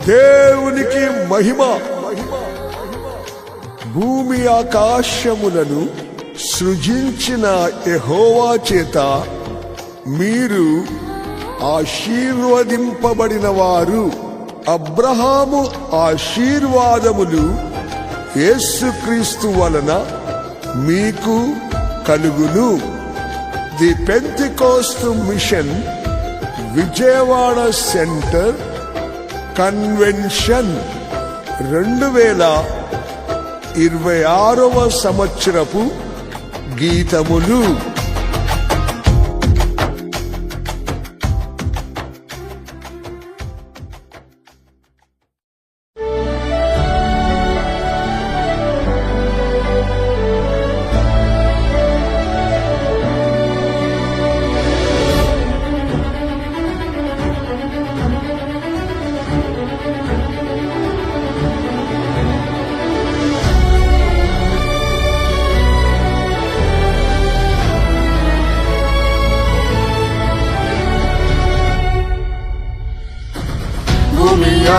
దేవునికి మహిమ. భూమి ఆకాశములను సృజించిన యెహోవా చేత మీరు ఆశీర్వదింపబడిన వారు. అబ్రహాము ఆశీర్వాదములు యేసుక్రీస్తు వలన మీకు కలుగును. The Pentecost mission Vijayawada centre convention 2026వ సంవత్సరపు గీతములు.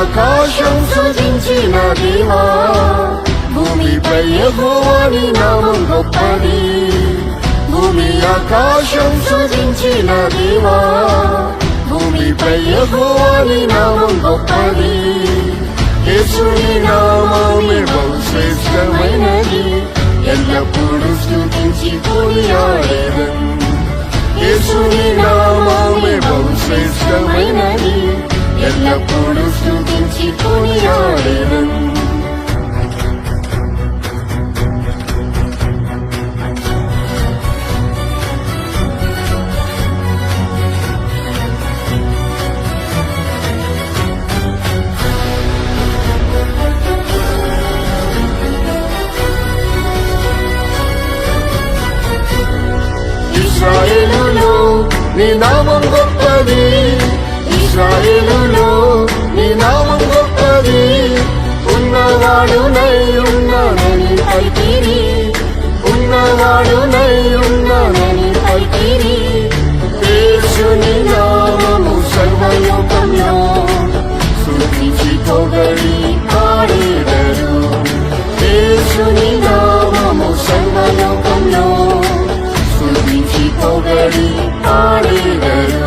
ఆకాశం సృజించిన దేవా, భూమిపై యెహోవా నీ నామం గొప్పది. భూమి ఆకాశం సృజించిన దేవా, భూమిపై యెహోవా నీ నామం గొప్పది. యేసుని నామమే బహు శ్రేష్టమైనది, ఎల్లప్పుడూ స్తుతించి కొనియాడెదన్. యేసుని నామమే బహు శ్రేష్టమైనది, ఎల్లప్పుడూ స్తుతించి కొనియాడెదన్. ఇశ్రాయేలులో నీ నామం గొప్పది, ఇశ్రాయేలులో నీ నామం గొప్పది. ఉన్నవాడునై ఉన్నానని పలికిరి, ఉన్నవాడునై ఉన్నానని పలికిరి. యేసుని నామము సర్వలోకంలో స్తుతించి పొగడి పాడెదరు. యేసుని నామము సర్వలోకంలో స్తుతించి పొగడి పాడెదరు.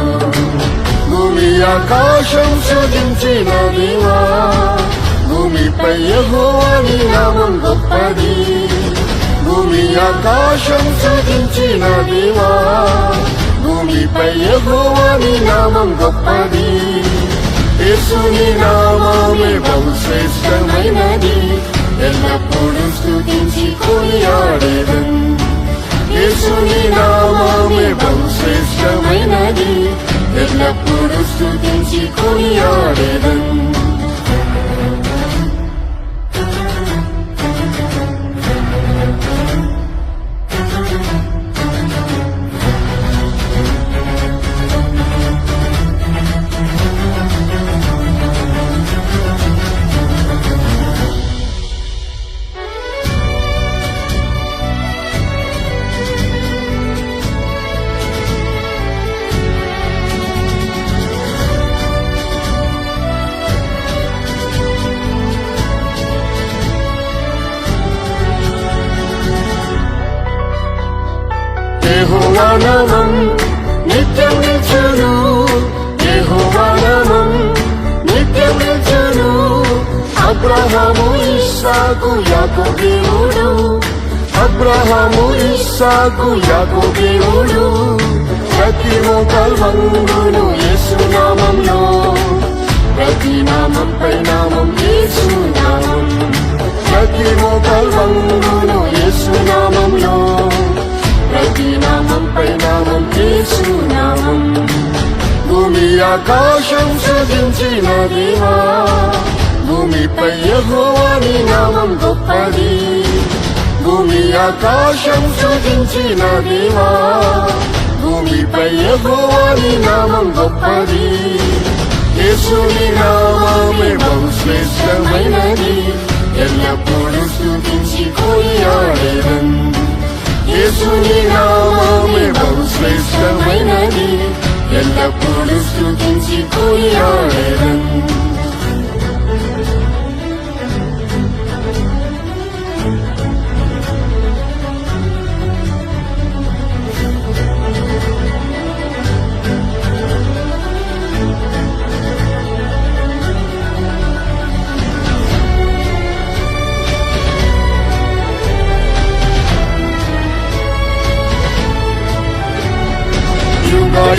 భూమి ఆకాశం సృజించిన దేవా, భూమిపై యెహోవా నీ నామం గొప్పది. భూమి ఆకాశం సృజించిన దేవా, భూమిపై యెహోవా నీ నామం గొప్పది. యేసుని నామమే బహు శ్రేష్టమైనది, ఎల్లప్పుడూ స్తుతించి కొనియాడెదన్. యేసుని నామమే బహు శ్రేష్టమైనది, ఎల్లప్పుడూ స్తుతించి కొనియాడెదన్. యెహోవా నామం నిత్యం నిల్చును, యెహోవా నామం నిత్యం నిల్చును. అబ్రహాము ఇస్సాకు యాకోబు దేవుడు, అబ్రహాము ఇస్సాకు యాకోబు దేవుడు. ప్రతి మోకాలు వంగును యేసు నామంలో, ప్రతి నామంపై నామం యేసు నామం. ప్రతి మోకాలు వంగును యేసు నామంలో, ప్రతి నామంపై నామం యేసు నామం. భూమి ఆకాశం సృజించిన దేవా, భూమిపై యెహోవా నీ నామం గొప్పది. భూమి ఆకాశం సృజించిన దేవా, భూమిపై యెహోవా నీ నామం గొప్పది. యేసుని నామమే బహు శ్రేష్టమైనది, ఎల్లప్పుడూ స్తుతించి కొనియాడెదన్. యేసుని నామమే బహు శ్రేష్టమైనది, ఎల్లప్పుడూ స్తుతించి కొనియాడెదన్.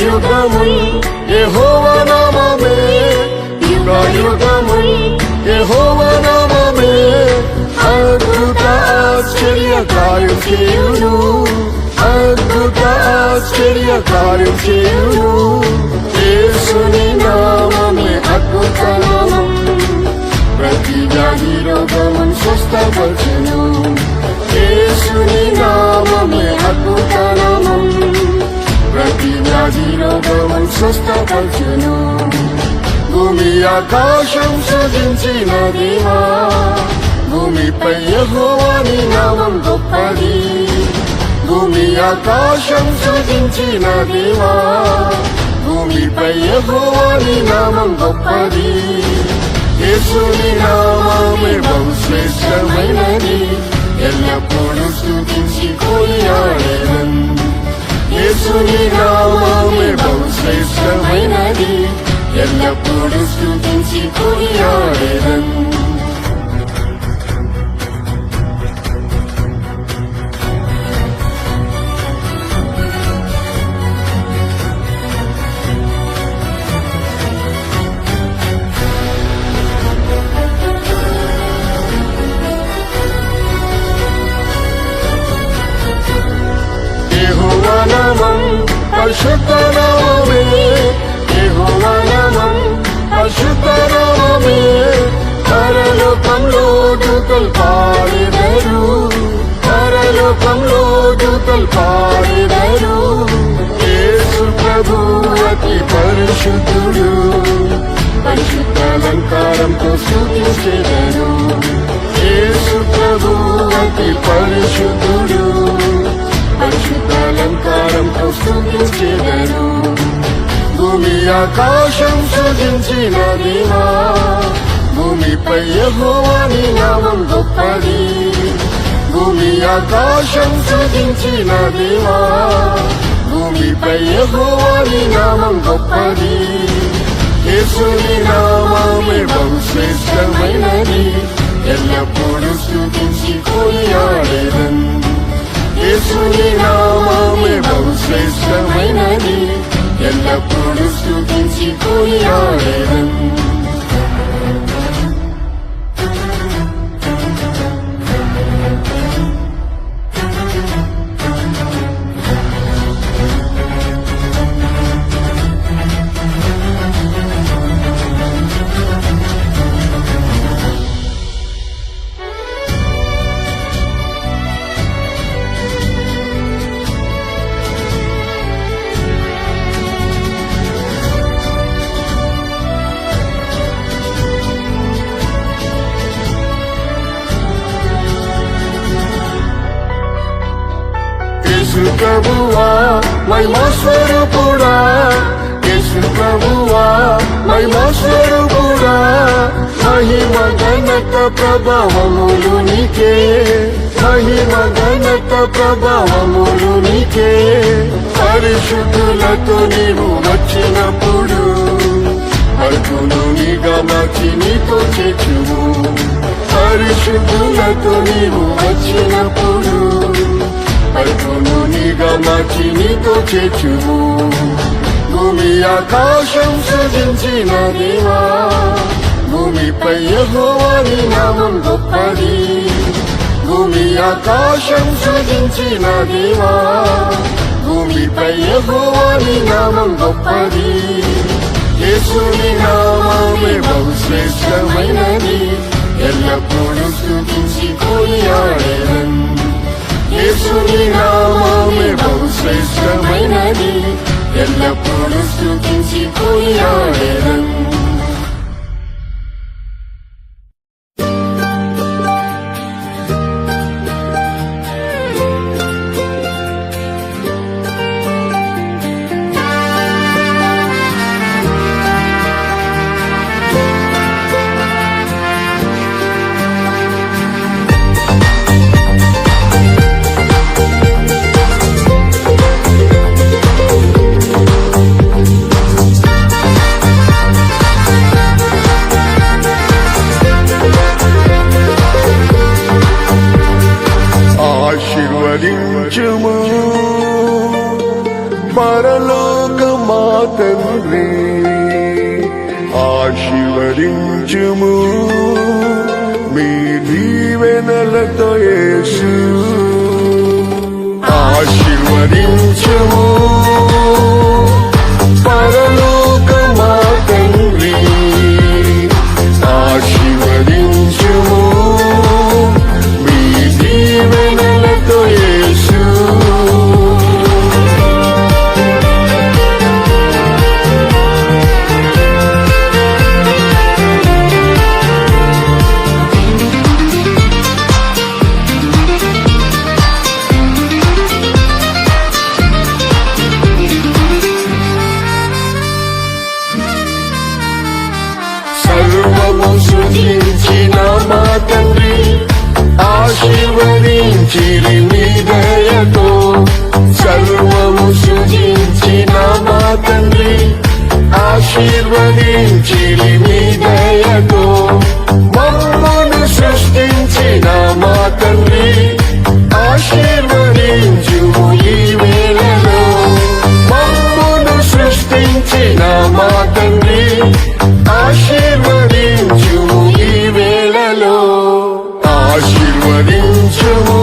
యుగయుగముల్ యెహోవా నామమే యుగయుగముల్ యెహోవా నామమే అద్భుత ఆశ్చర్య కార్యం చేయును అద్భుత ఆశ్చర్య కార్యం చేయును యేసుని నామమే అద్భుత నామం ప్రతి వ్యాధి రోగమును స్వస్థపరచును యేసుని నామమే అద్భుత నామం ప్రతి వ్యాధి రోగమును స్వస్థపరచును భూమి ఆకాశం సృజించిన దేవా భూమిపై యెహోవాని నామం గొప్పది భూమి ఆకాశం సృజించిన దేవా భూమిపై యెహోవాని నామం గొప్పది యేసుని నామమే బహుశ్రేష్టమైనది ఎల్లప్పుడూ స్తుతించి కొనియాడెదన్ యేసుని నామమే బహుశ్రేష్టమైనది ఎల్లప్పుడూ స్తుతించి కొనియాడెదన్ యెహోవా నామం పరిశుద్ధ నామమే యెహోవా నామం పరిశుద్ధ నామమే పరలోకంలో దూతలు పాడెదరు పరలోకంలో దూతలు పాడెదరు యేసు ప్రభు అతి పరిశుద్ధుడు పరిశుద్ధ అలంకారంతో స్తుతించెదరు యేసు ప్రభు అతి పరిశుద్ధుడు పరిశుద్ధ అలంకారంతో స్తుతించెదరు భూమి ఆకాశం సృజించిన దేవా భూమిపై యెహోవాని నామం గొప్పది భూమి ఆకాశం సృజించిన దేవా భూమిపై యెహోవాని నామం గొప్పది యేసుని నామమే బహుశ్రేష్టమైనది ఎల్లప్పుడూ స్తుతించి కొనియాడెదన్ యేసుని నామమే బహుశ్రేష్టమైనది ఎల్లప్పుడూ స్తుతించి కొనియాడెదన్ యేసు ప్రభువా మహిమా స్వరూపుడా యేసు ప్రభువా మహిమా స్వరూపుడా మహిమ ఘనత ప్రభావములు నీకే మహిమ ఘనత ప్రభావములు నీకే పరిశుద్ధులతో నీవు వచ్చినప్పుడు అర్జును నీగా మార్చి నీతో చేర్చుము పరిశుద్ధులతో నీవు వచ్చినప్పుడు అర్జును నీగా మార్చి నీతో చేర్చుము భూమి ఆకాశం సృజించిన దేవా భూమిపై యెహోవాని నామం గొప్పది భూమి ఆకాశం సృజించిన దేవా భూమిపై యెహోవాని నామం గొప్పది యేసుని నామమే బహుశ్రేష్టమైనది ఎల్లప్పుడూ స్తుతించి కొనియాడెదన్ యేసుని నామమే బహుశ్రేష్టమైనది ఎల్లప్పుడూ స్తుతించి కొనియాడెదన్ ఆశీర్వదించుము పరలోక మా తండ్రి ఆశీర్వదించుము మీ దీవెనలతో యేసు ఆశీర్వదించుము పరలోక మా తండ్రి ఆశీర్వదించుము మీ దీవెనలతో యేసు సర్వము సృజించిన మా తండ్రి ఆశీర్వదించిరి మీ దయతో సర్వము సృజించిన మా తండ్రి ఆశీర్వదించిరి మీ దయతో మమ్మను సృష్టించిన మా తండ్రి ఆశీర్వదించుము ఈ వేళలో మమ్మను సృష్టించిన మా తండ్రి ఆశీర్వదించుము ఈ వేళలో ఆశీర్వదించుము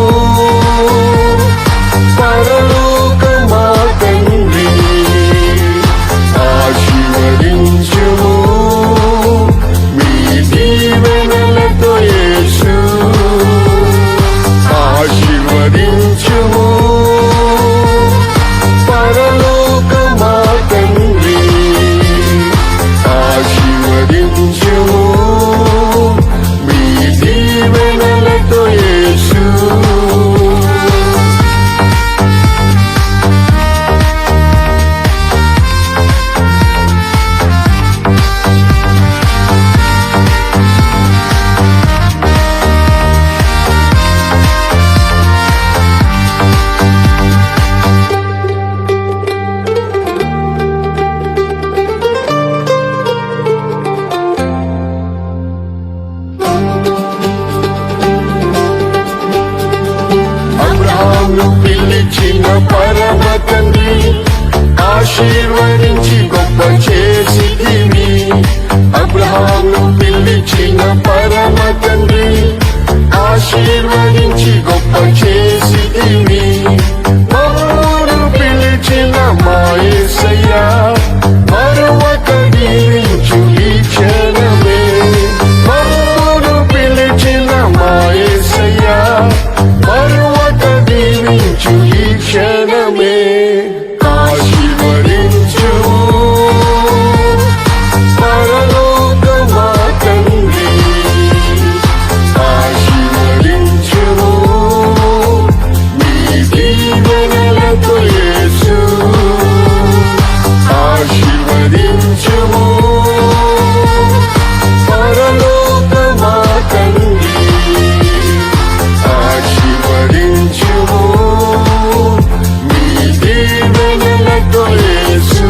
పరలోక మా తండ్రి ఆశీర్వదించుము మీ దీవెనలతో యేసు ఆశీర్వదించుము పరలోక మా తండ్రి ఆశీర్వదించుము మీ దీవెనలతో యేసు అబ్రహామును పిలిచిన పరమ తండ్రి ఆశీర్వదించి గొప్ప చేసితివి అబ్రహామును పిలిచిన పరమ తండ్రి ఆశీర్వదించి గొప్ప చేసితివి మమ్మును పిలిచిన మా యేసయ్యా మరొక దీవించు ఈ క్షణమే మమ్మును పిలిచిన మా యేసయ్యా మరొక దీవించు ఈ క్షణమే ఆశీర్వదించుము పరలోక మా తండ్రి ఆశీర్వదించుము మీ దీవెనలతో యేసు ఆశీర్వదించుము పరలోక మా తండ్రి ఆశీర్వదించుము మీ దీవెనలతో యేసు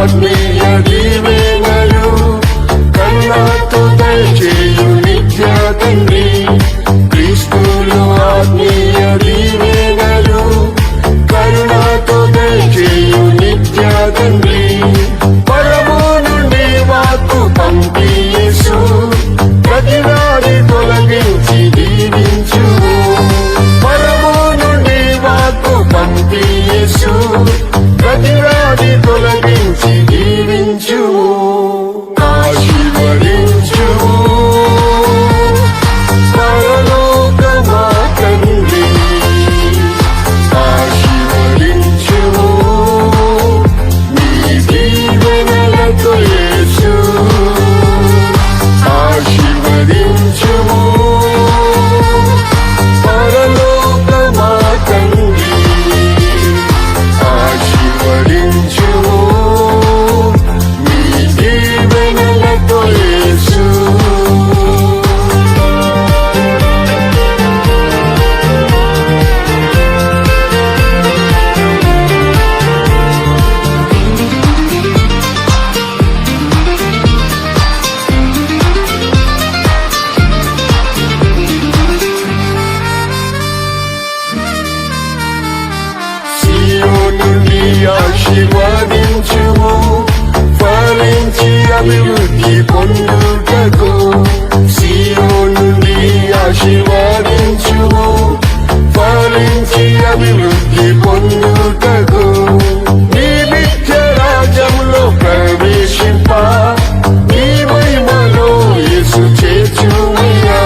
ఆత్మీయ దీవెనలు కరుణతో దయచేయు నిత్య తండ్రి, క్రీస్తులో ఆత్మీయ దీవెనలు కరుణతో దయచేయు నిత్య తండ్రి, పరము నుండి వాక్కు పంపి యేసు ప్రతి వ్యాధి తొలగించి దీవించు, పరము నుండి వాక్కు పంపి యేసు ప్రతి వ్యాధి తొలగించి దీవించు, ఆశీర్వదించు పరలోక మా తండ్రి, ఆశీర్వదించు నీ దీవెనలతో యేసు, ఆశీర్వదించు పరలోక మా తండ్రి, ఆశీర్వదించు నీ దీవెనలతో యేసు. సియోనుని ఆశీర్వదించుము ఫలించి అభివృద్ధి పొందుటకు, సియోనుని ఆశీర్వదించుము ఫలించి అభివృద్ధి పొందుటకు, నీ నిత్య రాజ్యములో ప్రవేశింప నీ మహిమలో యేసు చేర్చుమయ్యా,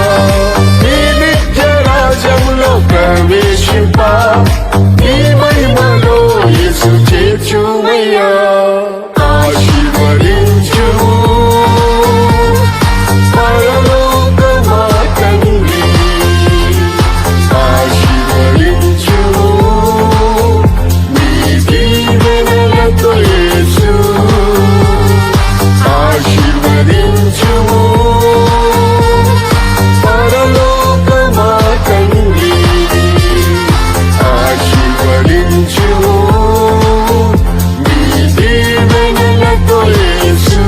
నీ నిత్య రాజ్యములో ప్రవేశింప నీ మహిమలో యేసు చేర్చుమయ్యా, ఆశీర్వదించు పరలోక మా తండ్రి, ఆశీర్వదించు నీ దీవెనలతో యేసు, ఆశీర్వదించు పరలోక మా తండ్రి, ఆశీర్వదించు నీ దీవెనలతో యేసు.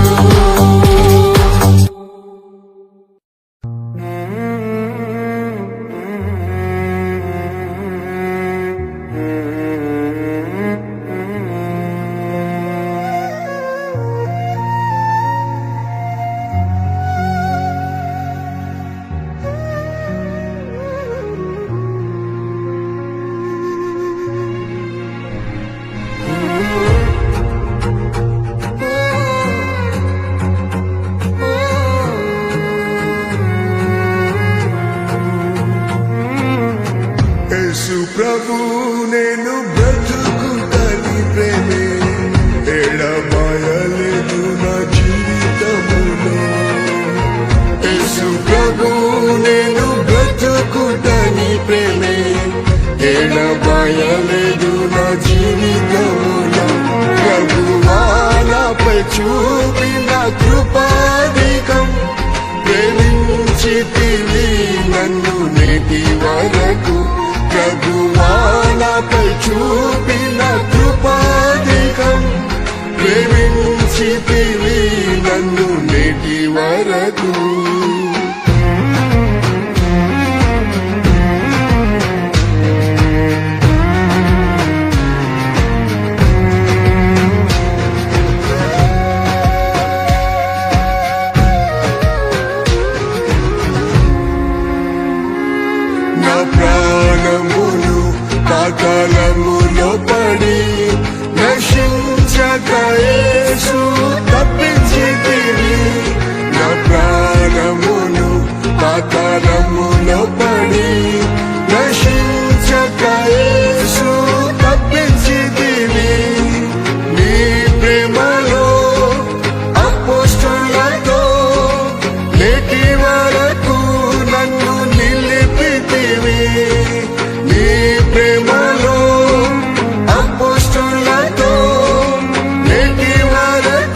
యేసు ప్రభు నేను బ్రతుకుటని ప్రేమే ఎడబాయలేదు నా జీవితములో, యేసు ప్రభు నేను బ్రతుకుటని ప్రేమే ఎడబాయలేదు నా జీవితములో, ప్రభువా నాపై చూపిన కృపాధికం ప్రేమించితివి నన్ను నేటి వరకు, ప్రభువా నాపై చూపిన కృపాధికం ప్రేమించితివి నన్ను నేటి వరకు. నా ప్రాణమును పాతాళములో పడి నశించక యేసు తప్పించితివి, నా ప్రాణమును పాతాళములో పడి నశించక యేసు తప్పించితివి, నీ ప్రేమలో అపోస్తలులతో నేటి వరకు నన్ను నిలిపితివి, నీ ప్రేమలో అపోస్తలులతో నేటి వరకు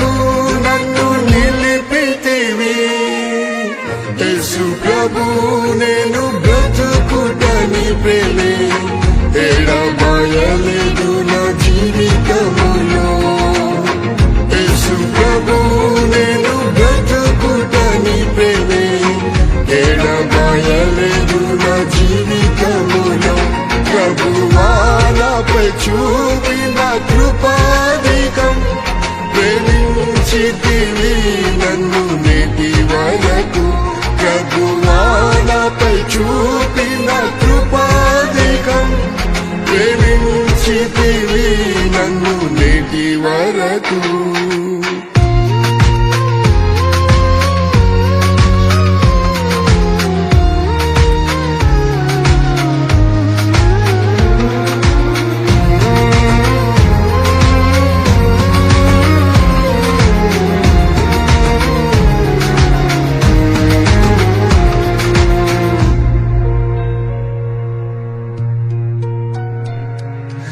నాపై చూపిన కృపాధికం ప్రేమించితివి నన్ను నేటి వరకు ప్రభువా నాపై చూపిన కృపాధికం ప్రేమించితివి నన్ను నేటి వరకు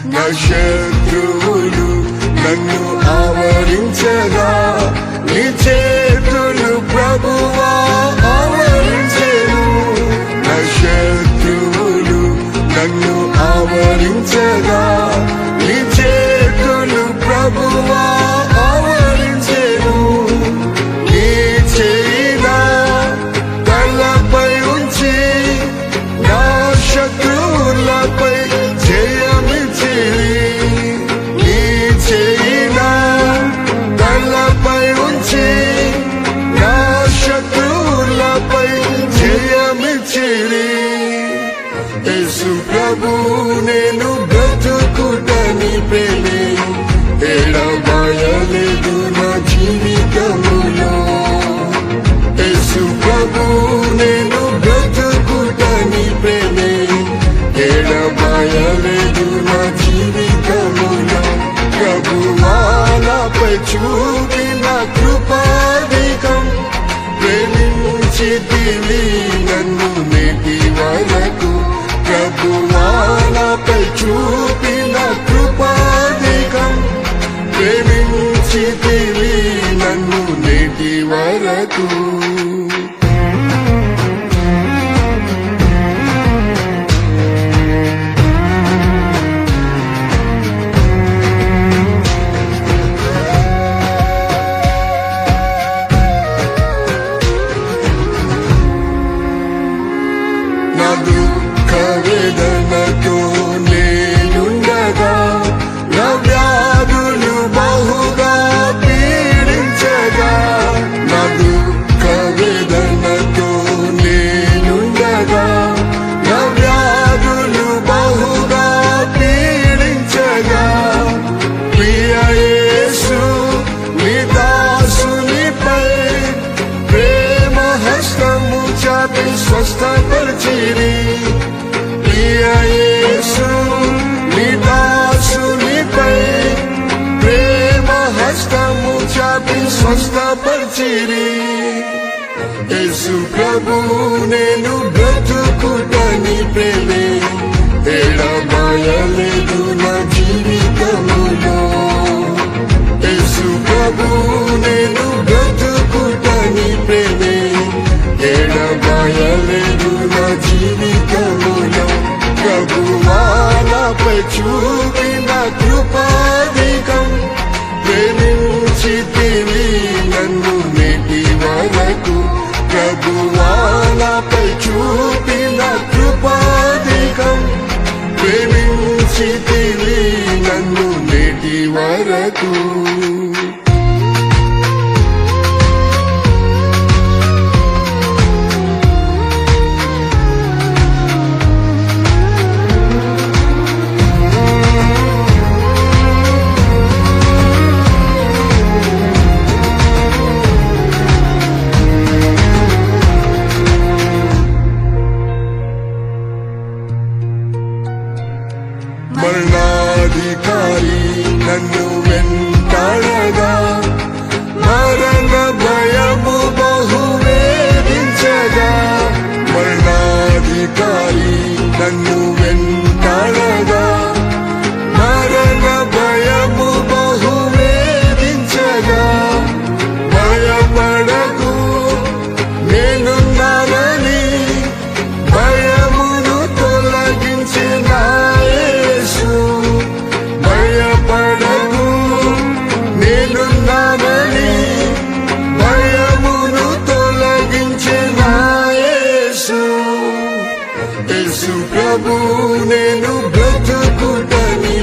నా శత్రువులు నన్ను ఆవరించగా నీ చేతులు ప్రభువా ఆవరించెను నా శత్రువులు నన్ను ఆవరించగా నీ చేతులు ప్రభువా ఆవరించెను నీ చేయిన తలపై ఉంచి నా శత్రువులపై యేసు ప్రభు నేను బ్రతుకుటని ప్రేమే ఎడబాయలేదు నా జీవితములో యేసు ప్రభు నేను బ్రతుకుటని ప్రేమే ఎడబాయలేదు నా జీవితములో ప్రభువా నాపై చూపిన కృపాధికం ప్రేమించితివి నన్ను నేటి వరకు ప్రభువా నాపై చూపిన కృపాధికం ప్రేమించితివి నన్ను నేటి వరకు నా దుఃఖ వేదనతో నేనుండగా నా వ్యాధులు బహుగా పీడించగా నా దుఃఖ వేదనతో నేనుండగా నా వ్యాధులు బహుగా పీడించగా ప్రియ యేసు నీ దాసునిపై ప్రేమ హస్తము చాపి స్వస్థపరిచిరి ప్రియ యేసు నీ దాసునిపై ప్రేమ హస్తము చాపి స్వస్థపరిచిరి యేసు ప్రభు నేను బ్రతుకుటని ప్రేమే ఎడబాయలేదు నా జీవితములో యేసు ప్రభు నేను బ్రతుకుటని ప్రేమే ఎడబాయలేదు నా జీవితములో ప్రభువా నాపై చూపిన కృపాధికం ప్రేమించితివి నన్ను నేటి వరకు ప్రభువా నాపై చూపిన కృపాధికం ప్రేమించితివి నన్ను నేటి వరకు మరణాధికారి నన్ను వెంటాడగా మరణ భయము బహు వేధించగా మరణాధికారి నన్ను వెంటాడగా మరణ భయము బహు వేధించగా భయపడకు నేనున్నానని భయమును తొలగించిన యేసు భయపడకు నేనున్నానని భయమును తొలగించిన యేసు యేసు ప్రభు నేను బ్రతుకుటని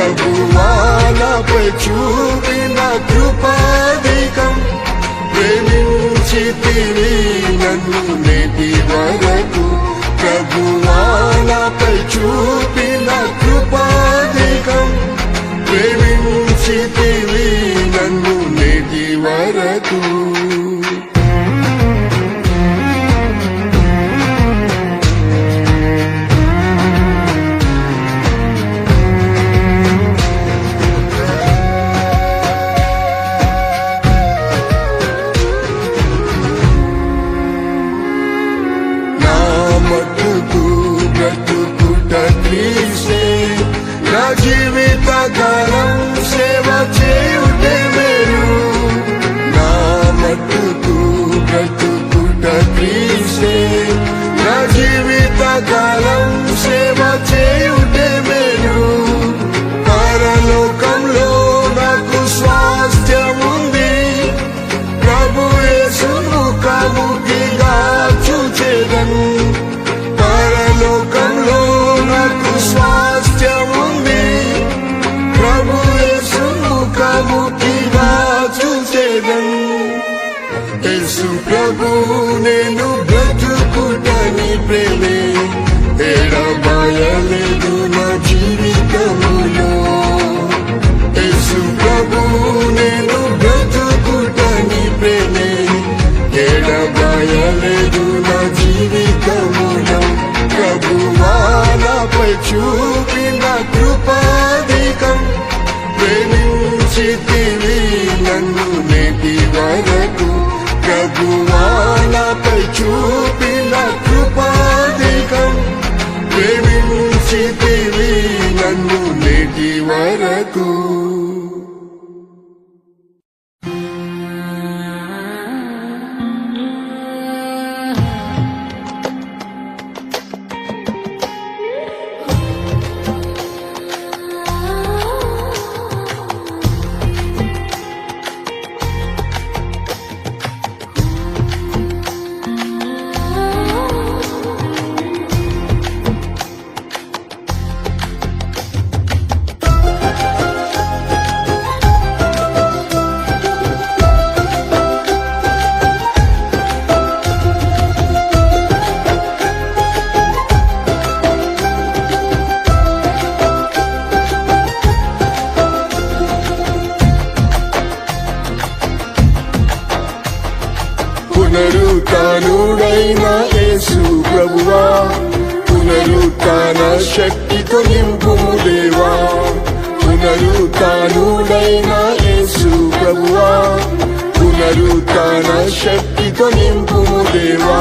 ప్రభువాలపై చూపిన కృపాధికం ప్రేమించితివి నన్ను నేటి వరకు ప్రభువాలపై చూపిన కృపాధికం ప్రేమించితివి నన్ను నేటి వరకు నా జీవిత కాలం సేవ చేయుటే మేలు నా మట్టుకు బ్రతుకుట క్రీస్తే నా జీవిత కాలం సేవ చేయుటే మేలు పరలోకంలో నాకు స్వాస్థ్యముంది ప్రభు యేసు ముఖాముఖిగా చూచెదను పరలోకంలో నాకు స్వాస్థ్యముంది ప్రభు యేసు ముఖాముఖిగా చూచెదను యేసు ప్రభు నేను బ్రతుకుటని ప్రేమే ఎడబాయలేదు నా జీవితములో యేసు ప్రభు నేను బ్రతుకుటని ప్రేమే ఎడబాయలేదు నా జీవితములో ప్రభువాలపై చూపిన కృపాధికం ప్రేమించితివి నన్ను నేటి వరకు ప్రభువాలపై చూపిన కృపాధికం ప్రేమించితివి నన్ను నేటి వరకు పునరుత్థానుడైన యేసు ప్రభువా పునరుత్థాన శక్తితో నింపుము దేవా పునరుత్థానుడైన యేసు ప్రభువా పునరుత్థాన శక్తితో నింపుము దేవా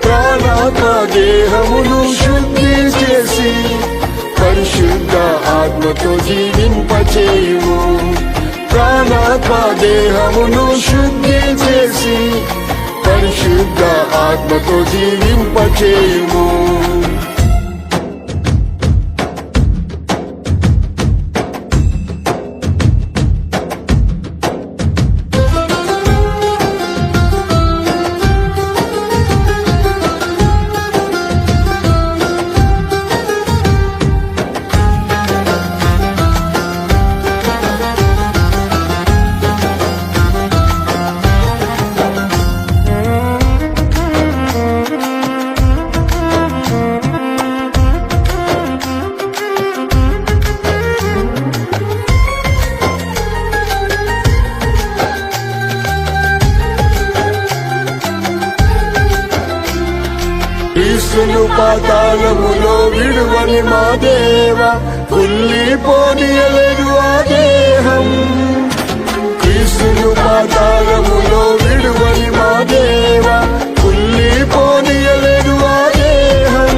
ప్రాణాత్మ దేహమును శుద్ధి చేసి పరిశుద్ధ ఆత్మతో జీవింపచేయుము ప్రాణాత్మ దేహమును శుద్ధి చేసి పరిశుద్ధ ఆత్మతో జీవింపచేయుము క్రీస్తును పాతాళములో విడువని మా దేవ కుళ్ళిపోనీయలేదు ఆ దేహం క్రీస్తును పాతాళములో విడువని మా దేవ కుళ్ళిపోనీయలేదు ఆ దేహం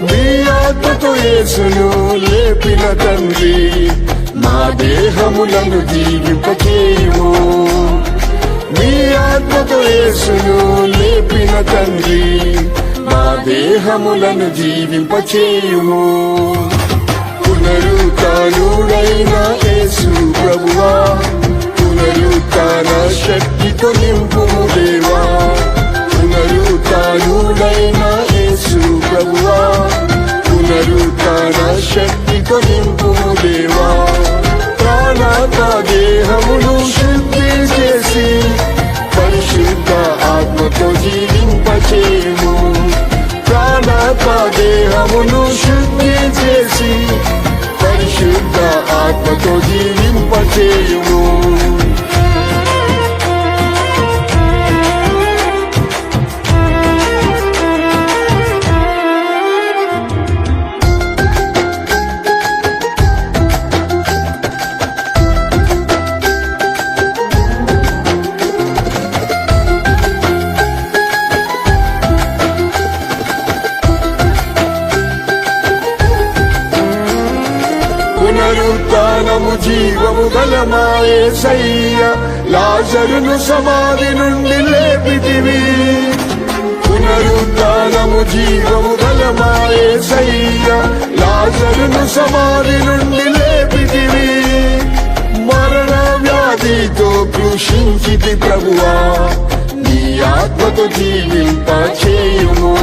మీ ఆత్మతో యేసును లేపిన తండ్రి మా దేహములను జీవింపచేయుము మీ ఆత్మతో యేసును లేపిన తండ్రి మా దేహములను జీవింపచేయుము పునరుత్థానుడైన యేసు ప్రభువా పునరుత్థాన శక్తితో నింపుము దేవా పునరుత్థానుడైన యేసు ప్రభువా పునరుత్థాన శక్తితో నింపుము చేయుము. పునరుత్థానము జీవము గల మా యేసయ్య, లాజరును సమాధి నుండి లేపితివి. పునరుత్థానము జీవము గల మా యేసయ్య, లాజరును సమాధి నుండి లేపితివి. మరణ వ్యాధితో కృషించితి ప్రభువా, నీ ఆత్మతో జీవింపచేయుము.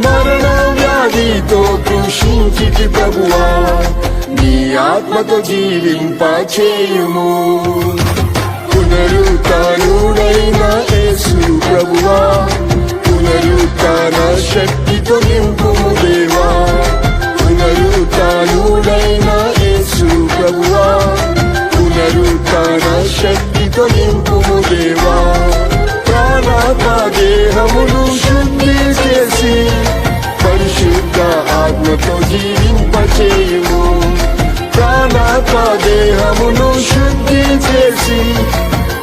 మరణ వ్యాధితో కృషించితి ప్రభువా, నీ ఆత్మతో జీవింపచేయుము. పునరుత్థానుడైన యేసు ప్రభువా, పునరుత్థాన శక్తితో నింపుము దేవా. పునరుత్థానుడైన యేసు ప్రభువా, పునరుత్థాన శక్తితో నింపుము దేవా. ప్రాణాత్మ దేహమును శుద్ధి చేసి పరిశుద్ధ ఆత్మతో జీవింపచేయుము. ప్రాణాత్మ దేహమును శుద్ధి చేసి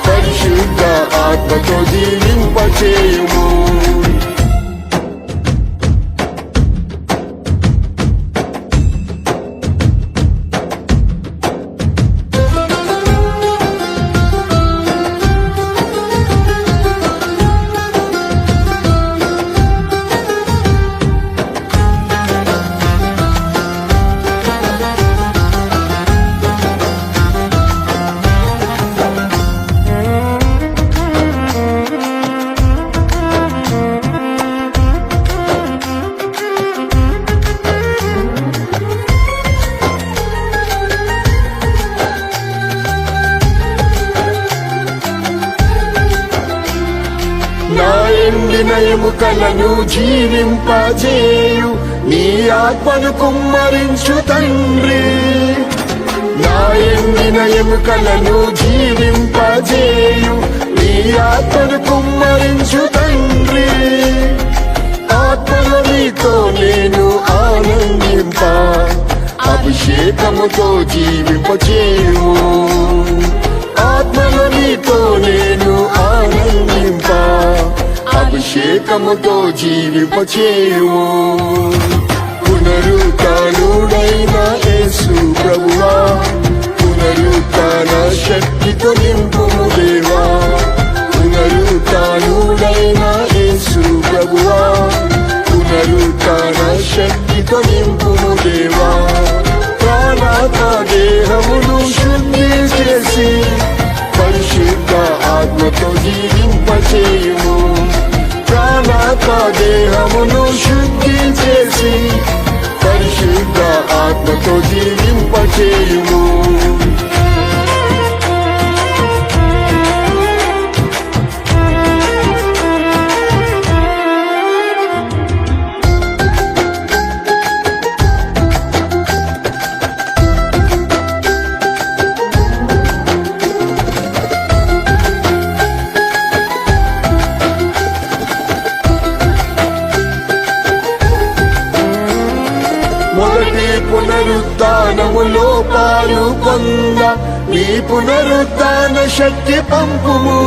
పరిశుద్ధ ఆత్మతో జీవింపచేయుము. నా ఎండిన ఎముకలను జీవింపజేయు నీ ఆత్మను కుమ్మరించు తండ్రి. నా ఎండిన ఎముకలను జీవింపజేయు నీ ఆత్మను కుమ్మరించు తండ్రి. ఆత్మలో నీతో నేను ఆనందింప, అభిషేకముతో జీవింపచేయుము. ఆత్మలో నీతో నేను ఆనందింప, అభిషేకముతో జీవింపచేయుము. పునరుత్థానుడైన యేసు ప్రభువా, పునరుత్థాన శక్తితో నింపుము దేవా. పునరుత్థానుడైన యేసు ప్రభువా, పునరుత్థాన శక్తితో నింపుము దేవా. ప్రాణాత్మ దేహమును శుద్ధి చేసి పరిశుద్ధ ఆత్మతో జీవింపచేయుము. ప్రాణాత్మ దేహమును శుద్ధి చేసి పరిశుద్ధ ఆత్మతో జీవింపచేయుము. మొదటి పునరుత్థానములో పాలు పొంద నీ పునరుత్థాన శక్తి పంపుము.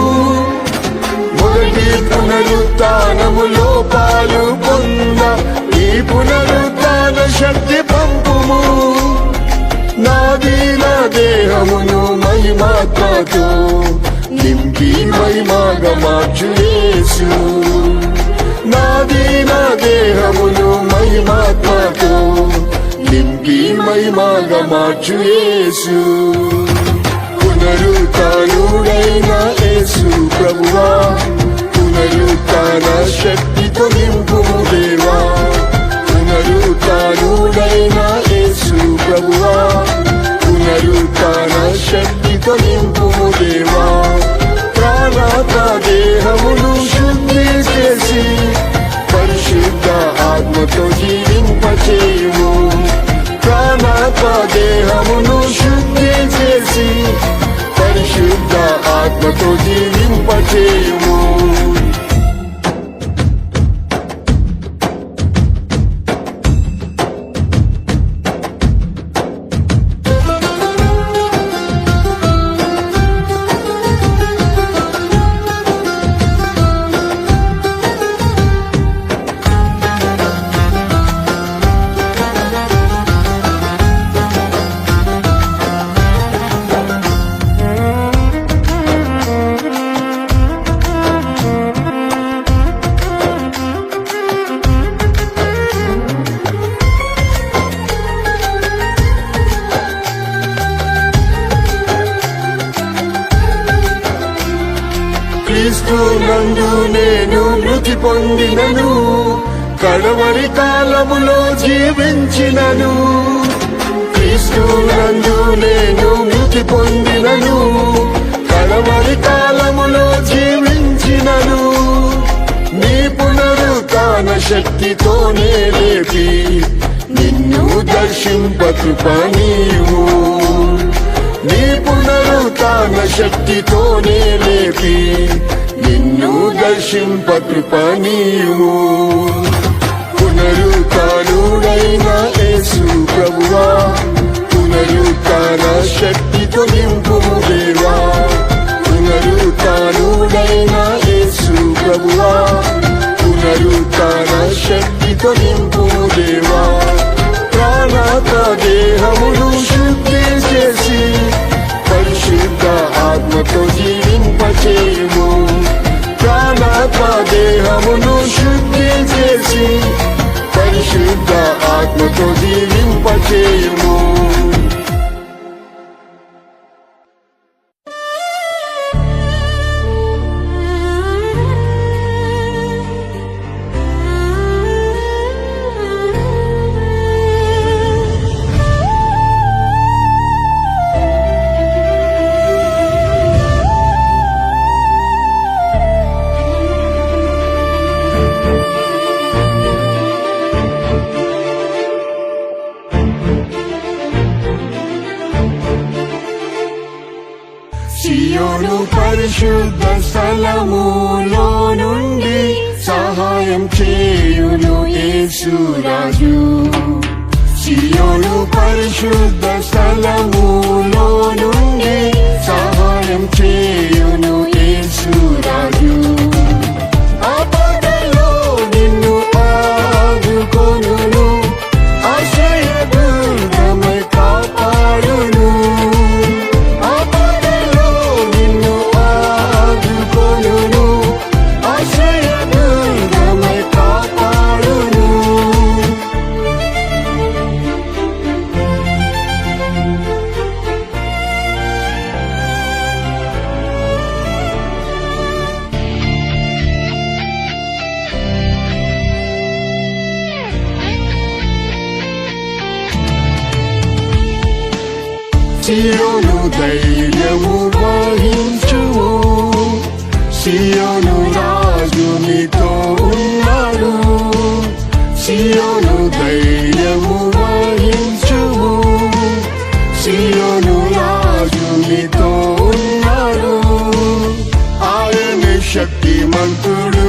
మొదటి పునరుత్థానములో పాలు పొంద నీ పునరుత్థాన శక్తి పంపుము. నాది నా దేహమును మహిమాత్మతో నింపి మహిమగా మార్చు యేసు. నాది నా దేహమును మహిమాత్మతో నింపి మహిమగా మార్చు యేసు. పునరుత్థానుడైన యేసు ప్రభువా, పునరుత్థాన శక్తితో నింపుము దేవా. పునరుత్థానుడైన యేసు ప్రభువా, పునరుత్థాన శక్తితో నింపుము దేవా. ప్రాణాత్మ దేహమును శుద్ధి చేసి పరిశుద్ధ ఆత్మతో జీవింపచేయుము. ప్రాణాత్మ దేహమును శుద్ధి చేసి చేసి పరిశుద్ధ ఆత్మతో జీవింపచేయుము. క్రీస్తు నందు నేను మృతి పొందినను, కడవరి కాలములో జీవించినను. క్రీస్తు నందు నేను మృతి పొందినను, కడవరి కాలములో జీవించినను. నీ పునరుత్థాన శక్తితోనే లేపి నిన్ను దర్శింపకృపణీయు. నీ పునరుత్థాన శక్తితోనే లేపి నిన్ను దర్శింపకృపణీయు. పునరుత్థానుడైన యేసు ప్రభువా, పునరుత్థాన శక్తితో నింపుము దేవా. పునరుత్థానుడైన యేసు ప్రభువా, పునరుత్థాన శక్తితో నింపుము దేవా. ప్రాణాత్మ దేహమును శుద్ధి చేసి పరిశుద్ధ ఆత్మతో జీవింపచేయుము. ప్రాణాత్మ దేహమును శుద్ధి చేసి పరిశుద్ధ ఆత్మతో జీవింపచేయుము. సియోను పరిశుద్ధ స్థలములో నుండి సహాయం చేయును యేసురాజు. సియోను పరిశుద్ధ స్థలములో నుండి సహాయం చేయును యేసురాజు. ఆపదలో నిన్ను ఆదుకొనును, ఆశ్రయదుర్గమై కాపాడును. సియోను ధైర్యము వహించుము, సియోను రాజు నీతో ఉన్నాడు. సియోను ధైర్యము వహించుము, సియోను రాజు నీతో ఉన్నాడు. ఆయన శక్తిమంతుడు,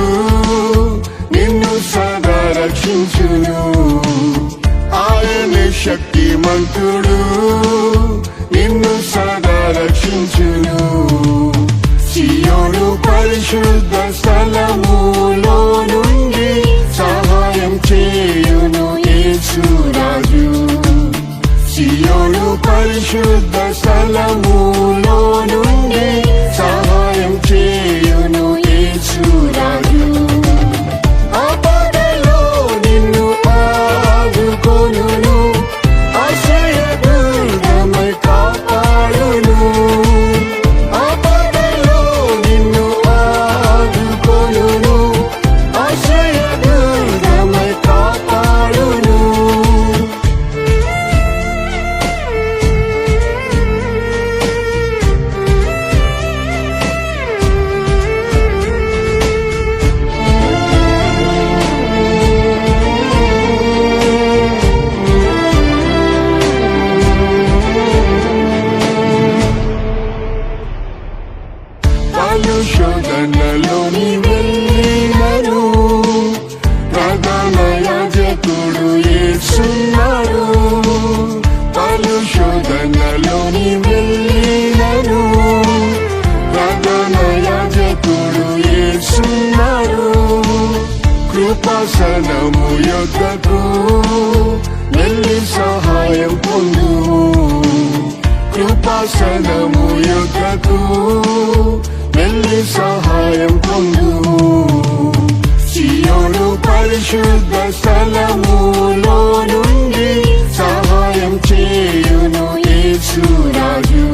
నిన్ను సదా రక్షించును. ఆయన శక్తిమంతుడు, నిన్ను సదా రక్షించును. సియోను పరిశుద్ధ స్థలములో నుండి సహాయం చేయును యేసురాజు. సియోను పరిశుద్ధ స్థలములో నుండి సహాయం చేయును యేసురాజు. ఆపదలో నిన్ను ఆదుకొనును, ఆశ్రయదుర్గమై కాపాడును. ఆపదలో నిన్ను ఆదుకొనును, ఆశ్రయదుర్గమై కాపాడును. శోధనలోని వెళ్ళినను ప్రధాన యాజకుడు యేసున్నారు. కృపాసనము యొద్దకు వెళ్ళి సహాయం పొందు. కృపాసనము యొద్దకు వెళ్ళి సహాయం పొందు. సియోను పరిశుద్ధ స్థలములో నుండి సహాయం చేయును యేసురాజు.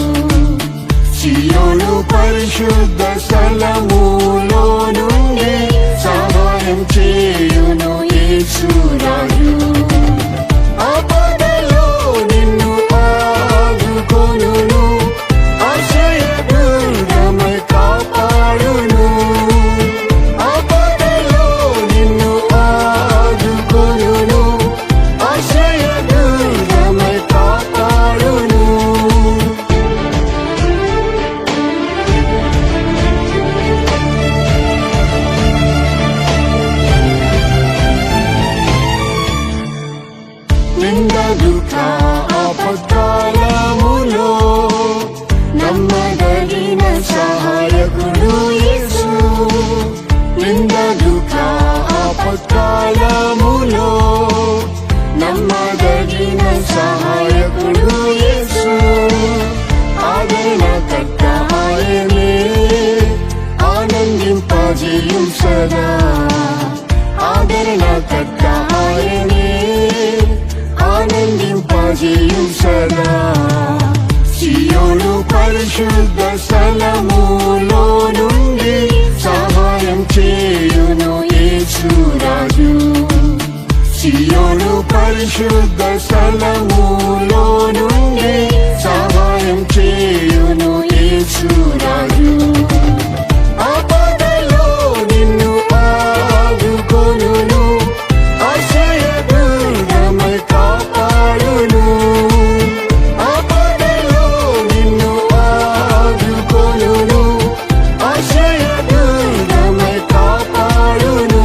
సియోను పరిశుద్ధ స్థలములో నుండి సహాయం చేయును యేసురాజు. ఆపదలో నిన్ను ఆదుకొనును, ఆశ్రయదుర్గమై కాపాడును. ఆపదలో నిన్ను ఆదుకొనును, ఆశ్రయదుర్గమై కాపాడును. నింద దుఃఖ ఆపత్కాలములో నమ్మదగిన సహాయకుడు యేసు. నింద దుఃఖ ఆపత్కాలములో నమ్మదగిన సహాయకుడు యేసు. ఆదరణకర్త ఆయనే, ఆనందింపజేయుం సదా. ఆదరణకర్త ఆయనే, ఆనందింపజేయుం సదా. సియోను పరిశుద్ధ స్థలములో నుండి సహాయం చేయును యేసురాజు. సియోను పరిశుద్ధ స్థలములో నుండి సహాయం చేయును యేసురాజు. ఆపదలో నిన్ను ఆదుకొనును, ఆశ్రయదుర్గమై కాపాడును. ఆపదలో నిన్ను ఆదుకొనును, ఆశ్రయదుర్గమై కాపాడును.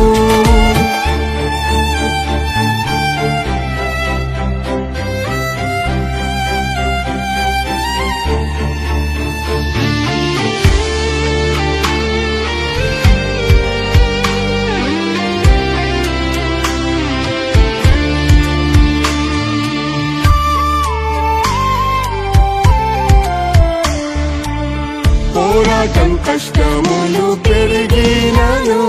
పోరాటం కష్టములు పెరిగినను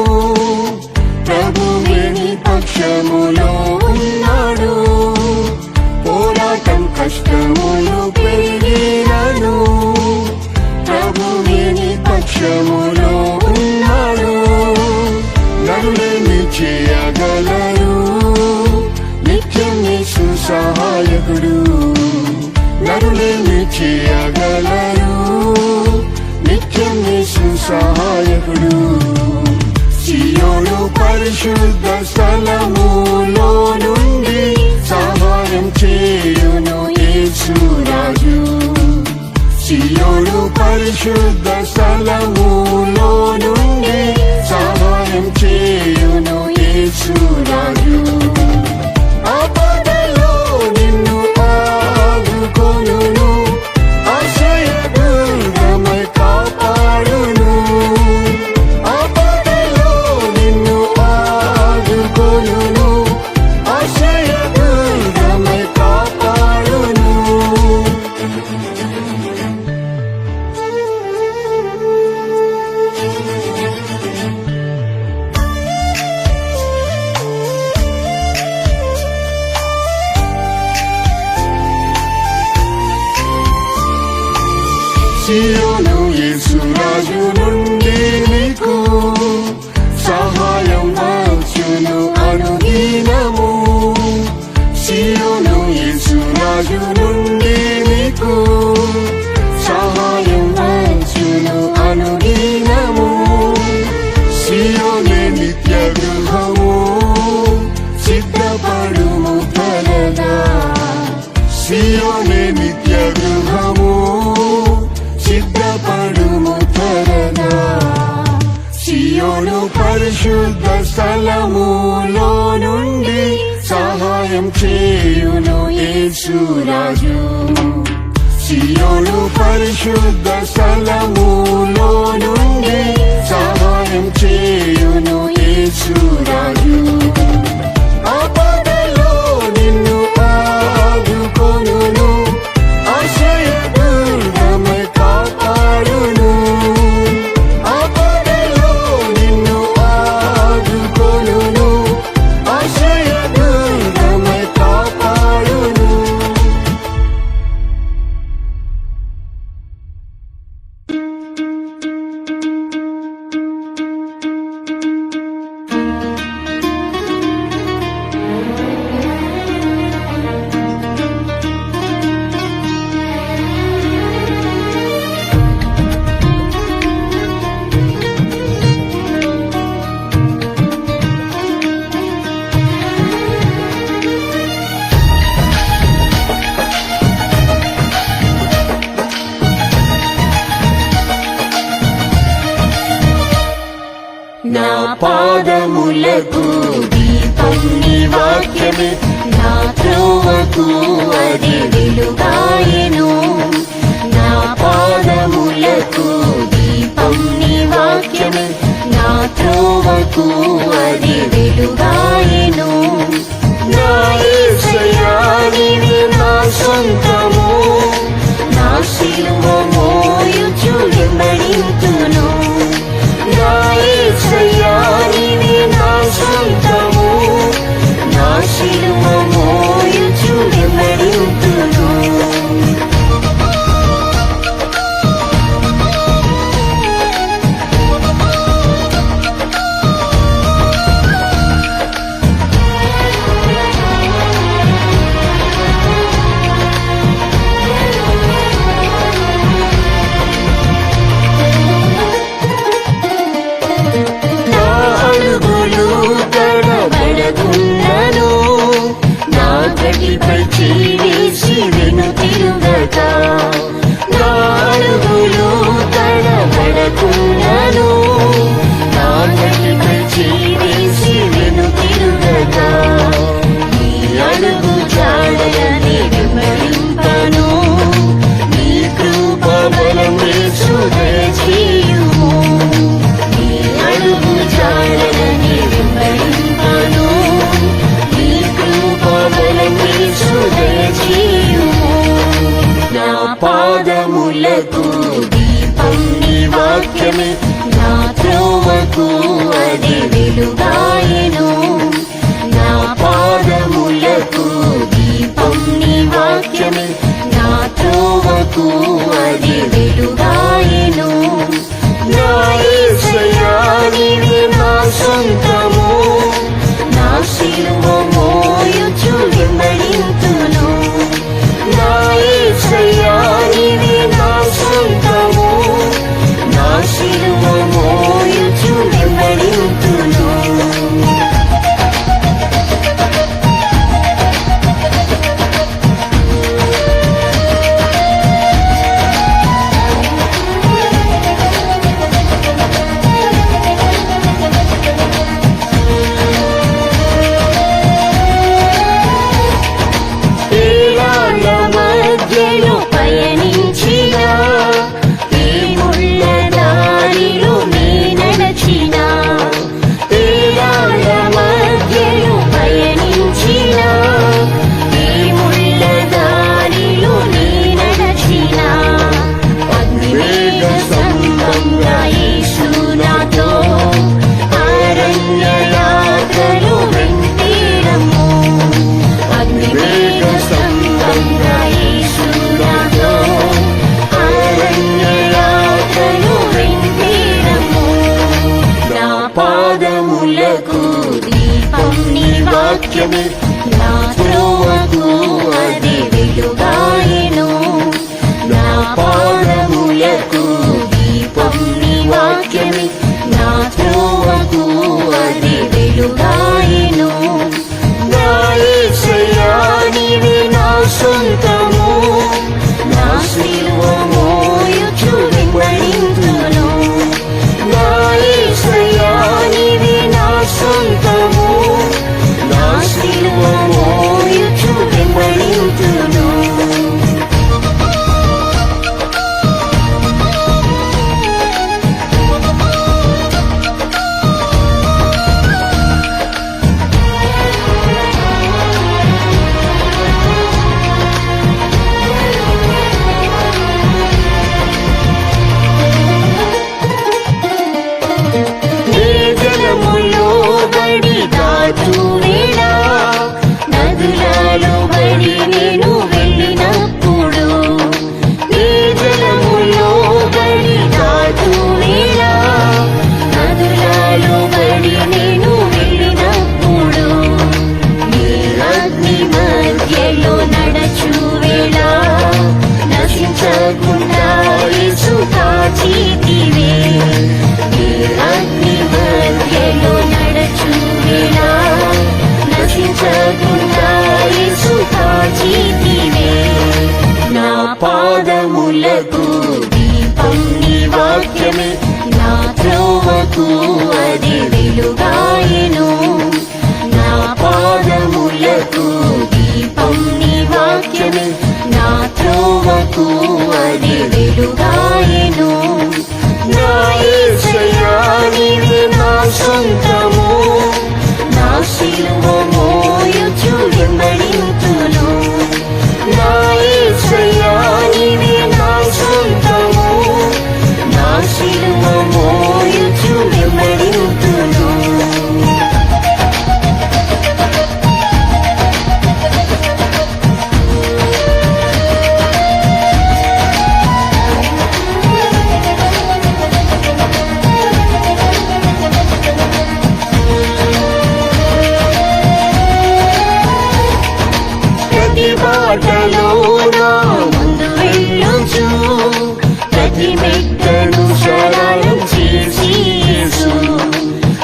ప్రభువే నీ పక్షములో ఉన్నాడు. పోరాటం కష్టములు పెరిగినను ప్రభువే నీ పక్షములో ఉన్నాడు. నరులేమి చేయగలరు, నిత్యం యేసు సహాయకుడు. నరులేమి చేయగలరు, నిత్యం యేసు సహాయకుడు. సియోను పరిశుద్ధ స్థలములో నుండి సహాయం చేయును యేసురాజు. సియోను పరిశుద్ధ స్థలములో నుండి సహాయం చేయును యేసురాజు. ఆపదలో నిన్ను ఆదుకొనును, ఆశ్రయదుర్గమై కాపాడును. ఆపదలో నిన్ను ఆదుకొనును, ఆశ్రయదుర్గమై కాపాడును. సియోను యేసురాజు నుండి నీకు సహాయం వచ్చును అనుదినము. సియోను యేసురాజు నుండి నీకు సహాయం వచ్చును అనుదినము. సియోనే నిత్య గృహము, సిద్ధపడుము త్వరగా. సియోనే నిత్య గృహము, సిద్ధపడుము త్వరగా. సియోను పరిశుద్ధ స్థలములో నుండి సహాయం చేయును యేసురాజు సియోను పరిశుద్ధ స్థలములో నుండి సహాయం చేయును యేసురాజు ఆపదలో నిన్ను ఆదుకొనును ఆశ్రయదుర్గమై కాపాడును ఆపదలో నిన్ను ఆదుకొనును ఆశ్రయదుర్గమై కాపాడును నా పాదములకు దీపం నీ వాక్యమే నా త్రోవకు అది వెలుగాయెను నా పాదములకు దీపం నీ వాక్యమే నా త్రోవకు అది వెలుగాయెను నా యేసయ్యా నీవే నా సొంతము నా శిలువ మోయుచు వెంబడింతును నా యేసయ్యా నీవే నా సొంతము నా శిలువ మోయుచు వెంబడింతును నా అడుగులు తడబడకున్నను నా గడిపై చేసి వెనుతిరుగక నా అడుగులు తడబడకున్నను నా గడిపై చేసి వెనుతిరుగక నీ అడుగు జాడలని వెంబడింపను నీ కృప బలం దయచేయుము నీ అడుగు జాడలని వెంబడింపను నీ కృప బలం దయచేయుము నా పాదములకు దీపం నీ వాక్యమే నా త్రోవకు అది వెలుగాయెను నా పాదములకు దీపం నీ వాక్యమే నా త్రోవకు అది వెలుగాయెను నా యేసయ్యా నీవే నా సొంతము నా శిలువ మోయుచు వెంబడింతును నా యేసయ్యా నీవే నా సొంతము నా శిలువ మోయుచు వెంబడింతును పాదములకు దీపం నీ వాక్యమే నా త్రోవకు అది వెలుగాయెను నా పాదములకు దీపం నీ వాక్యమే నా త్రోవకు అది వెలుగాయెను నా యేసయ్యా నీవే నా సొంతము నా శిలువ మోయుచు వెంబడింతును నా యేసయ్యా నీవే నా సొంతము నా శిలువ మోయుచు వెంబడింతును బాటలో నా ముందు వెళ్ళుచు ప్రతి మెట్టను సరళం చేసి యేసు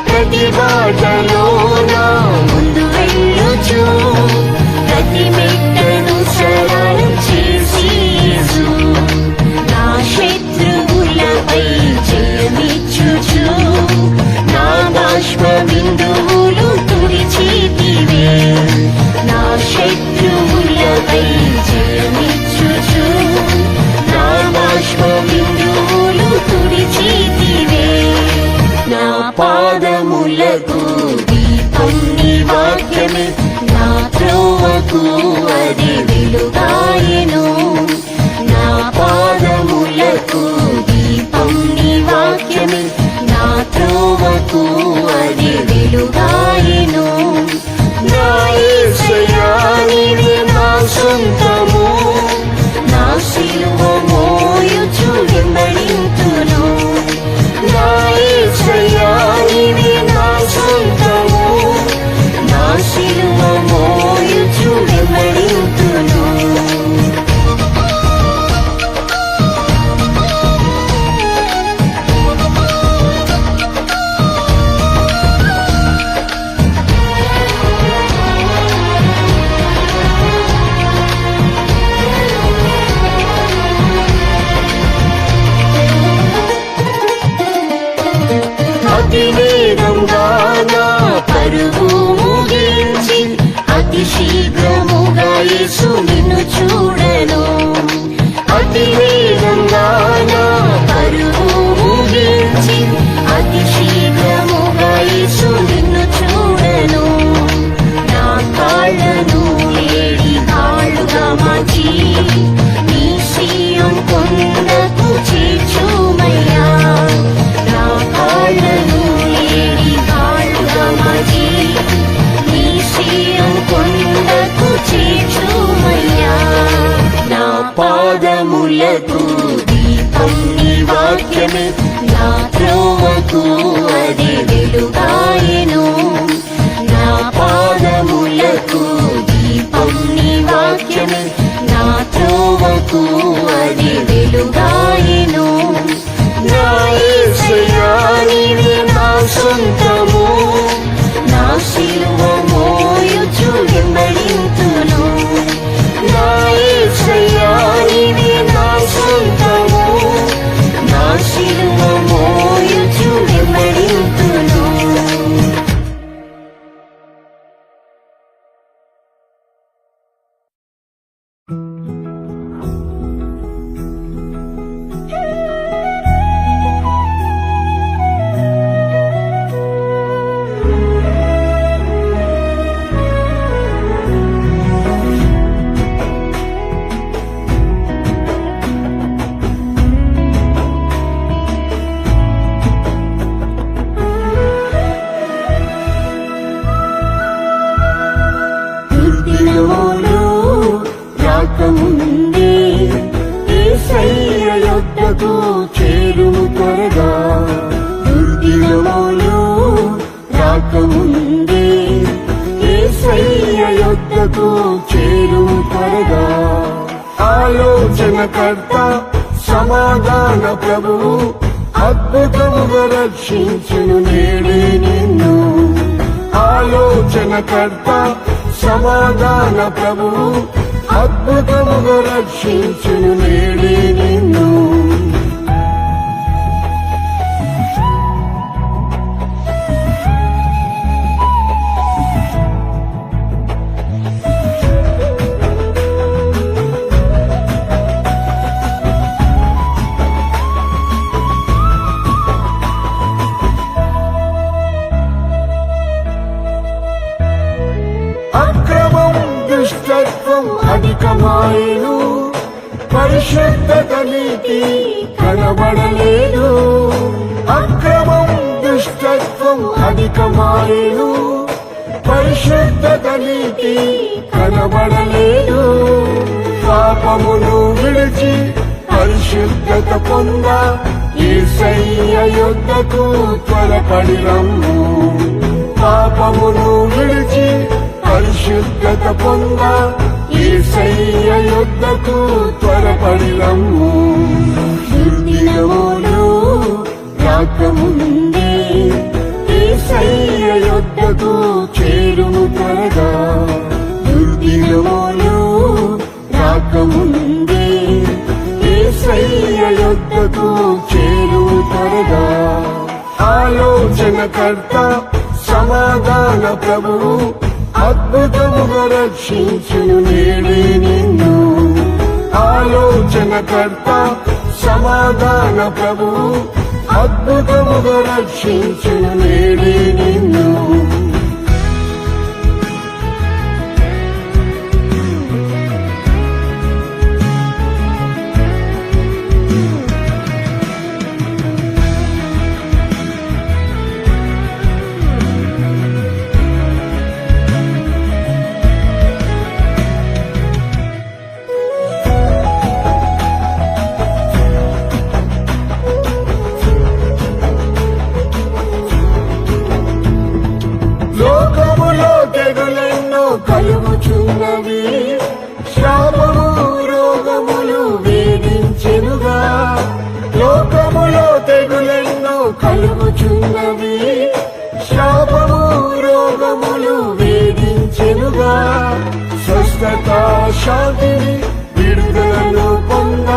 ప్రతి బాటలో నా ముందు వెళ్ళుచు ప్రతి మెట్టను సరళం చేసి యేసు నా శత్రువులపై జయమిచ్చుచు నా బాష్ప బిందువులు తుడిచితివే నా శత్రువులపై జయమిచ్చుచు నా బాష్ప బిందువులు తుడిచితివే నా పాదములకు దీపం నీ వాక్యమే నా త్రోవకు అది వెలుగాయెను నా పాదములకు దీపం నీ వాక్యమే నా త్రోవకు అది వెలుగాయెను నా యేసయ్యా నీవే నా సొంతము నా శిలువ మోయుచు వెంబడింతును నా యేసయ్యా నీవే నా సొంతము నా శిలువ మోయుచు వెంబడింతును అతివేగంగా నా పరుగు ముగించి అతి శీఘ్రముగా యేసు నిన్ను చూడను అతివేగంగా నా పరుగు ముగించి అతి శీఘ్రముగా యేసు నిన్ను చూడను నా కాళ్ళను ఏడి కాళ్ళుగా మార్చి నీ సీయోను కొండకు చేర్చుమయ్యా నా కాళ్ళను ఏడి కాళ్ళుగా మార్చి నీ సీయోను కొండకు చేర్చుమయ్యా నా పాదములకు దీపం నీ వాక్యమే నా త్రోవకు అది వెలుగాయెను నా పాదములకు దీపం నీ వాక్యమే నా త్రోవకు అది వెలుగాయెను నా యేసయ్యా నీవే నా సొంతము నా శిలువ మోయుచు వెంబడింతును నా యేసయ్యా నీవే నా సొంతము నా శిలువ మోయుచు వెంబడింతును దుర్దినములు రాకముందే యేసయ్య యొద్దకు చేరుము త్వరగా దుర్దినములు రాకముందే యేసయ్య యొద్దకు చేరుము త్వరగా ఆలోచనకర్త సమాధాన ప్రభువు అద్భుతముగా రక్షించును నేడే నిన్ను ఆలోచనకర్త సమాధాన ప్రభువు అద్భుతముగా రక్షించును నేడే నిన్ను దుష్టత్వం అధికమాయను, పరిశుద్ధత నీతి కనబడలేదు. అక్రమం దుష్టత్వం అధికమాయను, పరిశుద్ధత నీతి కనబడలేదు. పాపమును విడిచి పరిశుద్ధత పొంద యేసయ్య యొద్దకు త్వరపడి రమ్ము. పాపమును విడిచి పరిశుద్ధత పొంద యేసయ్య యొద్దకు త్వరపడి రమ్ము. దుర్దినములు రాకముందే యేసయ్య యొద్దకు చేరుము త్వరగా. దుర్దినములు రాకముందే యేసయ్య యొద్దకు చేరుము త్వరగా. ఆలోచనకర్త సమాధాన ప్రభువు అద్భుతముగా రక్షించును నేడే నిన్ను. ఆలోచనకర్త సమాధాన ప్రభువు అద్భుతముగా రక్షించును నేడే నిన్ను. లోకములో తెగులెన్నో కలుగుచున్నవి, శాపము రోగములు వేధించెనుగా. లోకములో తెగులెన్నో కలుగుచున్నవి, శాపము రోగములు వేధించెనుగా. స్వస్థత శాంతిని విడుదలను పొంద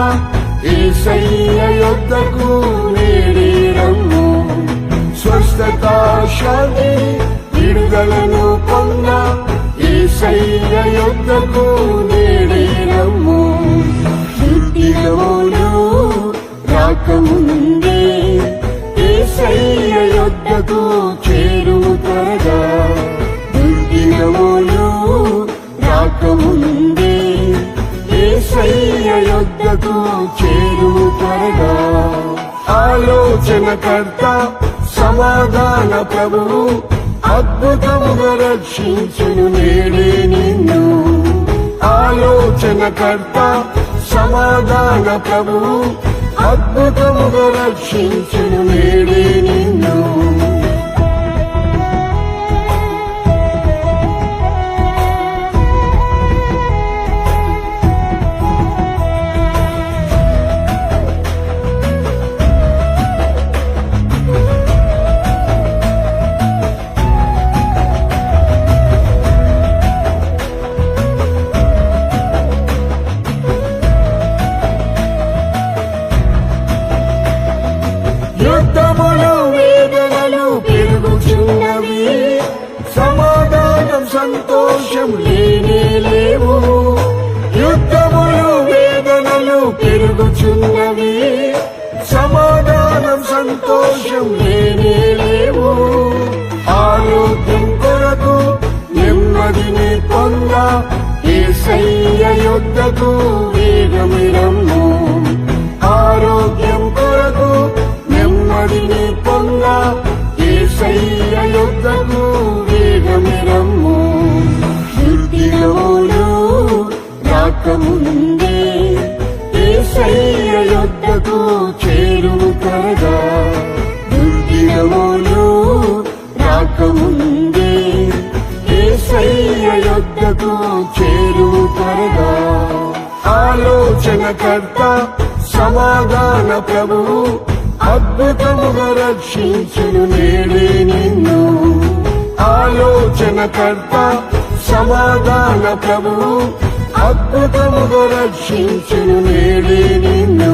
యేసయ్య యొద్దకు నేడే రమ్ము. స్వస్థత శాంతిని విడుదలను పొంద యేసయ్య యొద్దకు నేడే రమ్ము. దుర్దినములు రాకముందే యేసయ్య యొద్దకు చేరుము త్వరగా. దుర్దినములు రాకముందే యేసయ్య యొద్దకు చేరుము త్వరగా. ఆలోచనకర్త సమాధాన ప్రభువు అద్భుతముగా రక్షించును నేడే నిన్ను. ఆలోచనకర్త సమాధాన ప్రభువు అద్భుతముగా రక్షించును నేడే నిన్ను. యుద్ధములు వేదనలు పెరుగుచున్నవి, సమాధానం సంతోషం లేనే లేవు. యుద్ధములు వేదనలు పెరుగుచున్నవి, సమాధానం సంతోషం లేనే లేవు. ఆరోగ్యం కొరకు నెమ్మదిని పొంద యేసయ్య యొద్దకు వేగమి రమ్ము. ఆరోగ్యం కొరకు నెమ్మదిని పొంద యేసయ్య యొద్దకు వేగమి రమ్ము. దుర్దినములు రాకముందే యేసయ్య యొద్దకు చేరుము త్వరగా. దుర్దినములు రాకముందే యేసయ్య యొద్దకు చేరుము త్వరగా. ఆలోచనకర్త సమాధాన ప్రభువు అద్భుతముగా రక్షించును నేడే నిన్ను. ఆలోచనకర్త సమాధాన ప్రభువు అద్భుతముగా రక్షించును నేడే నిన్ను.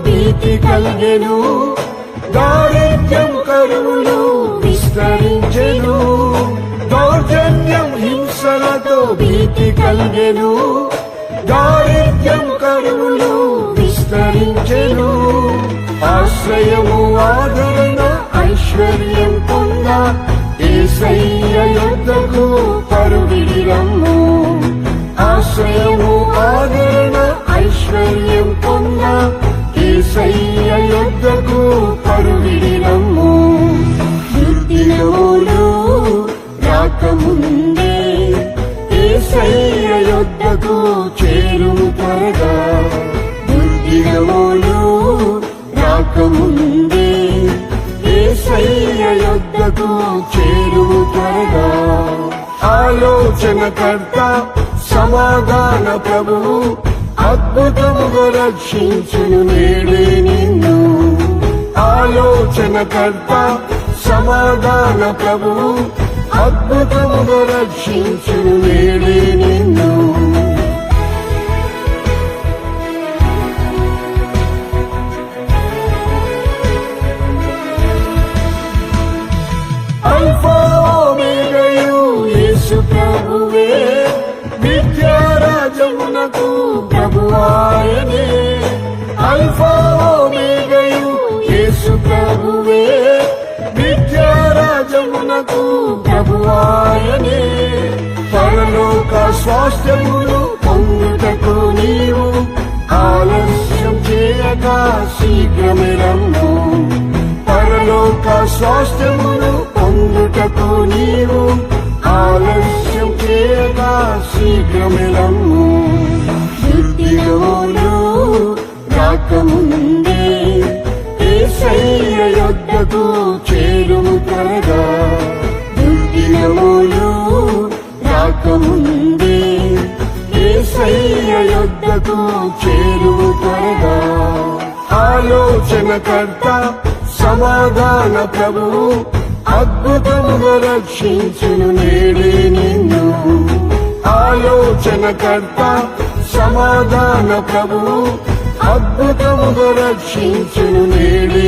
భీతి కలిగెను, దారిద్ర్యం కరువులు విస్తరించెను. దౌర్జన్యం హింసలతో భీతి కలిగెను, దారిద్ర్యం కరువులు విస్తరించెను. ఆశ్రయము ఆదరణ ఐశ్వర్యం పొంద యేసయ్య యొద్దకు పరుగిడి రమ్ము. ఆశ్రయము ఆదరణ ఐశ్వర్యం పొంద యేసయ్య యొద్దకు పరుగిడి రమ్ము. దుర్దినములు రాకముందే యేసయ్య యొద్దకు చేరుము త్వరగా. దుర్దినములు రాకముందే యేసయ్య యొద్దకు చేరుము త్వరగా. ఆలోచనకర్త సమాధాన ప్రభువు అద్భుతముగా రక్షించును నేడే నిన్ను. ఆలోచనకర్త సమాధాన ప్రభువు అద్భుతముగా రక్షించును నేడే నిన్ను. అల్ఫా ఓమేగయు యేసు ప్రభువే, విద్యారాజమునకు ప్రభువాయనే. అల్ఫా ఓమేగయు యేసు ప్రభువే, విద్యారాజమునకు ప్రభువాయనే. పరలోక స్వాస్థ్యమును పొందుటకు నీవు ఆలస్యం చేయక శీఘ్రమే రమ్ము. పరలోక స్వాస్థ్యమును పొందుటకు నీవు ఆలస్యం చేయక శీఘ్రమే రమ్ము. దుర్దినములు రాకముందే యేసయ్య యొద్దకు చేరుము త్వరగా. దుర్దినములు రాకముందే యేసయ్య యొద్దకు చేరుము త్వరగా. ఆలోచనకర్త సమాధాన ప్రభువు అద్భుతముగా రక్షించును నేడే నిన్ను. ఆలోచనకర్త సమాధాన ప్రభువు అద్భుతముగా రక్షించును నేడే